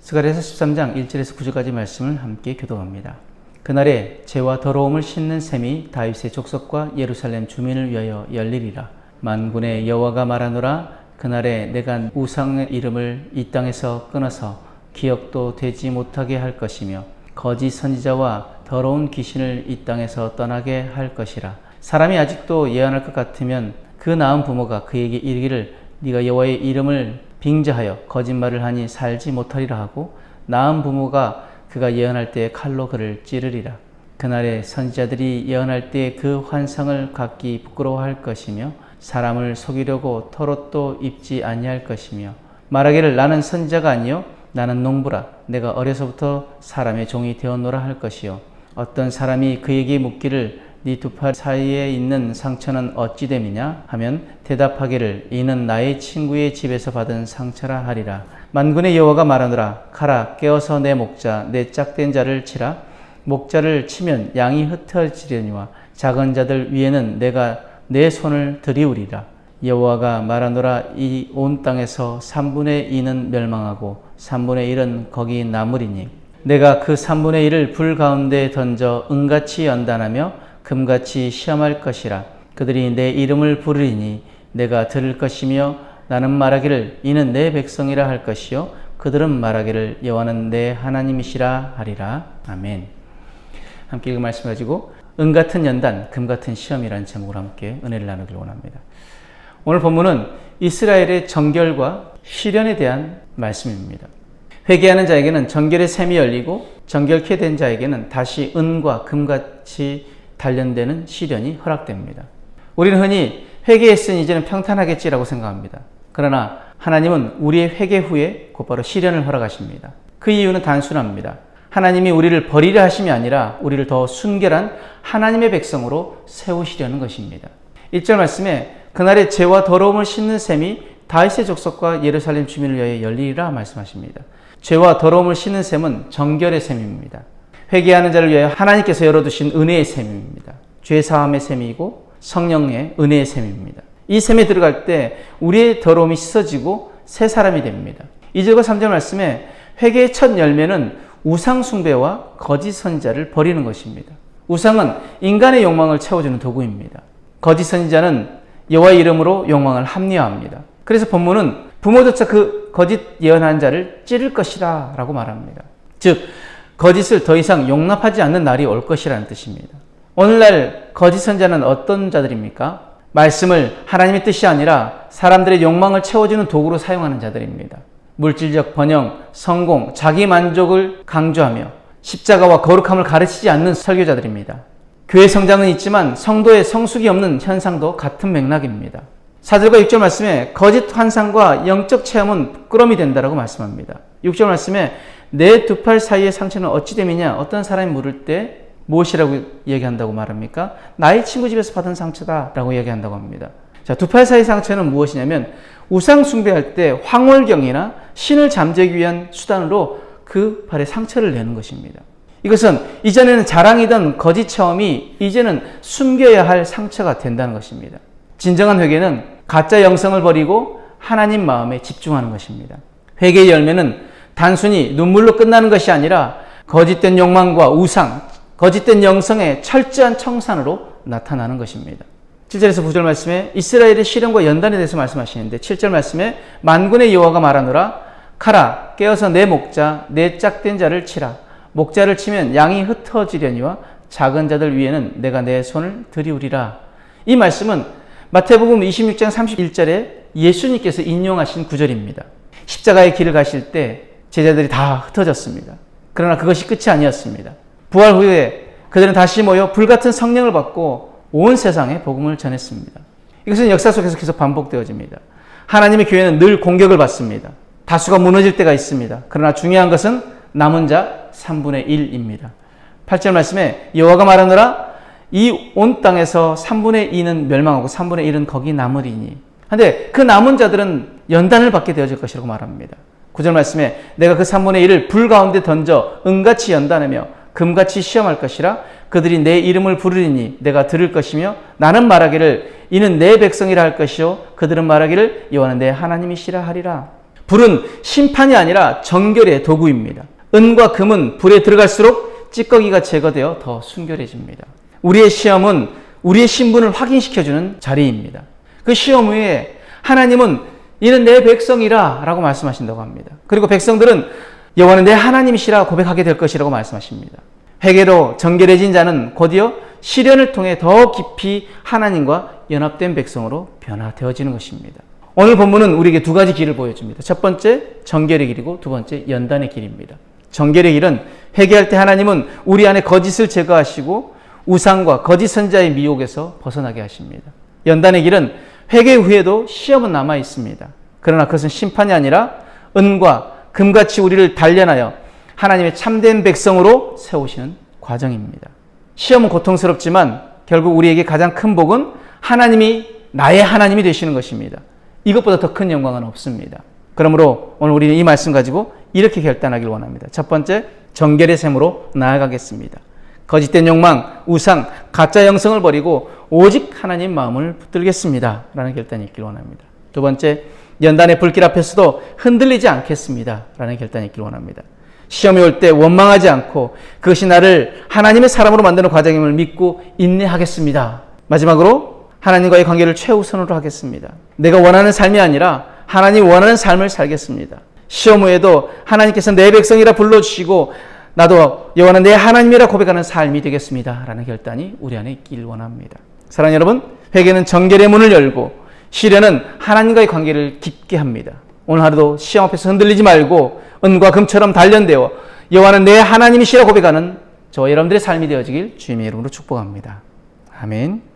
스가랴서 13장 1절에서 9절까지 말씀을 함께 교독합니다. 그날에 죄와 더러움을 씻는 셈이 다윗의 족속과 예루살렘 주민을 위하여 열리리라. 만군의 여호와가 말하노라. 그날에 내가 우상의 이름을 이 땅에서 끊어서 기억도 되지 못하게 할 것이며 거짓 선지자와 더러운 귀신을 이 땅에서 떠나게 할 것이라. 사람이 아직도 예언할 것 같으면 그 낳은 부모가 그에게 이르기를 네가 여호와의 이름을 빙자하여 거짓말을 하니 살지 못하리라 하고 낳은 부모가 그가 예언할 때에 칼로 그를 찌르리라. 그날에 선지자들이 예언할 때 그 환상을 갖기 부끄러워할 것이며 사람을 속이려고 털옷도 입지 아니할 것이며 말하기를 나는 선지자가 아니요 나는 농부라. 내가 어려서부터 사람의 종이 되었노라 할 것이요 어떤 사람이 그에게 묻기를 네 두 팔 사이에 있는 상처는 어찌 됨이냐 하면 대답하기를 이는 나의 친구의 집에서 받은 상처라 하리라. 만군의 여호와가 말하노라. 가라 깨어서 내 목자 내 짝된 자를 치라. 목자를 치면 양이 흩어지려니와 작은 자들 위에는 내가 내 손을 들이우리라. 여호와가 말하노라. 이 온 땅에서 3분의 2는 멸망하고 3분의 1은 거기 남으리니 내가 그 3분의 1을 불 가운데 던져 은같이 연단하며 금같이 시험할 것이라. 그들이 내 이름을 부르리니 내가 들을 것이며 나는 말하기를 이는 내 백성이라 할 것이요 그들은 말하기를 여호와는 내 하나님이시라 하리라. 아멘. 함께 읽은 말씀 가지고 은같은 연단, 금같은 시험이라는 제목으로 함께 은혜를 나누길 원합니다. 오늘 본문은 이스라엘의 정결과 시련에 대한 말씀입니다. 회개하는 자에게는 정결의 샘이 열리고 정결케 된 자에게는 다시 은과 금같이 단련되는 시련이 허락됩니다. 우리는 흔히 회개했으니 이제는 평탄하겠지라고 생각합니다. 그러나 하나님은 우리의 회개 후에 곧바로 시련을 허락하십니다. 그 이유는 단순합니다. 하나님이 우리를 버리려 하심이 아니라 우리를 더 순결한 하나님의 백성으로 세우시려는 것입니다. 1절 말씀에 그날에 죄와 더러움을 씻는 셈이 다윗의 족속과 예루살렘 주민을 위하여 열리리라 말씀하십니다. 죄와 더러움을 씻는 셈은 정결의 셈입니다. 회개하는 자를 위하여 하나님께서 열어두신 은혜의 셈입니다. 죄사함의 셈이고 성령의 은혜의 셈입니다. 이 셈에 들어갈 때 우리의 더러움이 씻어지고 새 사람이 됩니다. 2절과 3절 말씀에 회개의 첫 열매는 우상 숭배와 거짓 선지자를 버리는 것입니다. 우상은 인간의 욕망을 채워주는 도구입니다. 거짓 선지자는 여호와의 이름으로 욕망을 합리화합니다. 그래서 본문은 부모조차 그 거짓 예언한 자를 찌를 것이라 라고 말합니다. 즉 거짓을 더 이상 용납하지 않는 날이 올 것이라는 뜻입니다. 오늘날 거짓 선지자는 어떤 자들입니까? 말씀을 하나님의 뜻이 아니라 사람들의 욕망을 채워주는 도구로 사용하는 자들입니다. 물질적 번영, 성공, 자기 만족을 강조하며 십자가와 거룩함을 가르치지 않는 설교자들입니다. 교회 성장은 있지만 성도의 성숙이 없는 현상도 같은 맥락입니다. 4절과 6절 말씀에 거짓 환상과 영적 체험은 부끄러움이 된다라고 말씀합니다. 6절 말씀에 내 두 팔 사이의 상처는 어찌 됨이냐? 어떤 사람이 물을 때 무엇이라고 얘기한다고 말합니까? 나의 친구 집에서 받은 상처다라고 얘기한다고 합니다. 자, 두 팔 사이의 상처는 무엇이냐면 우상 숭배할 때 황홀경이나 신을 잠재기 위한 수단으로 그 발에 상처를 내는 것입니다. 이것은 이전에는 자랑이던 거짓 체험이 이제는 숨겨야 할 상처가 된다는 것입니다. 진정한 회개는 가짜 영성을 버리고 하나님 마음에 집중하는 것입니다. 회개의 열매는 단순히 눈물로 끝나는 것이 아니라 거짓된 욕망과 우상, 거짓된 영성의 철저한 청산으로 나타나는 것입니다. 7절에서 9절 말씀에 이스라엘의 시련과 연단에 대해서 말씀하시는데 7절 말씀에 만군의 여호와가 말하노라. 가라 깨어서 내 목자 내 짝된 자를 치라. 목자를 치면 양이 흩어지려니와 작은 자들 위에는 내가 내 손을 들이우리라. 이 말씀은 마태복음 26장 31절에 예수님께서 인용하신 구절입니다. 십자가의 길을 가실 때 제자들이 다 흩어졌습니다. 그러나 그것이 끝이 아니었습니다. 부활 후에 그들은 다시 모여 불같은 성령을 받고 온 세상에 복음을 전했습니다. 이것은 역사 속에서 계속 반복되어집니다. 하나님의 교회는 늘 공격을 받습니다. 다수가 무너질 때가 있습니다. 그러나 중요한 것은 남은 자 3분의 1입니다. 8절 말씀에 여호와가 말하노라. 이 온 땅에서 3분의 2는 멸망하고 3분의 1은 거기 남으리니. 그런데 그 남은 자들은 연단을 받게 되어질 것이라고 말합니다. 9절 말씀에 내가 그 3분의 1을 불 가운데 던져 은같이 연단하며 금같이 시험할 것이라. 그들이 내 이름을 부르리니 내가 들을 것이며 나는 말하기를 이는 내 백성이라 할 것이요 그들은 말하기를 여호와는 내 하나님이시라 하리라. 불은 심판이 아니라 정결의 도구입니다. 은과 금은 불에 들어갈수록 찌꺼기가 제거되어 더 순결해집니다. 우리의 시험은 우리의 신분을 확인시켜주는 자리입니다. 그 시험 후에 하나님은 이는 내 백성이라 라고 말씀하신다고 합니다. 그리고 백성들은 여호와는 내 하나님이시라 고백하게 될 것이라고 말씀하십니다. 회개로 정결해진 자는 곧이어 시련을 통해 더 깊이 하나님과 연합된 백성으로 변화되어지는 것입니다. 오늘 본문은 우리에게 두 가지 길을 보여줍니다. 첫 번째, 정결의 길이고 두 번째, 연단의 길입니다. 정결의 길은 회개할 때 하나님은 우리 안에 거짓을 제거하시고 우상과 거짓 선자의 미혹에서 벗어나게 하십니다. 연단의 길은 회개 후에도 시험은 남아 있습니다. 그러나 그것은 심판이 아니라 은과 금같이 우리를 단련하여 하나님의 참된 백성으로 세우시는 과정입니다. 시험은 고통스럽지만 결국 우리에게 가장 큰 복은 하나님이 나의 하나님이 되시는 것입니다. 이것보다 더 큰 영광은 없습니다. 그러므로 오늘 우리는 이 말씀 가지고 이렇게 결단하길 원합니다. 첫 번째, 정결의 셈으로 나아가겠습니다. 거짓된 욕망, 우상, 가짜 영성을 버리고 오직 하나님 마음을 붙들겠습니다. 라는 결단이 있길 원합니다. 두 번째, 연단의 불길 앞에서도 흔들리지 않겠습니다. 라는 결단이 있길 원합니다. 시험이 올 때 원망하지 않고 그것이 나를 하나님의 사람으로 만드는 과정임을 믿고 인내하겠습니다. 마지막으로 하나님과의 관계를 최우선으로 하겠습니다. 내가 원하는 삶이 아니라 하나님 원하는 삶을 살겠습니다. 시험 후에도 하나님께서 내 백성이라 불러주시고 나도 여호와는 내 하나님이라 고백하는 삶이 되겠습니다. 라는 결단이 우리 안에 있길 원합니다. 사랑하는 여러분, 회개는 정결의 문을 열고 시련은 하나님과의 관계를 깊게 합니다. 오늘 하루도 시험 앞에서 흔들리지 말고 은과 금처럼 단련되어 여호와는 내 하나님이시라 고백하는 저와 여러분들의 삶이 되어지길 주님의 이름으로 축복합니다. 아멘.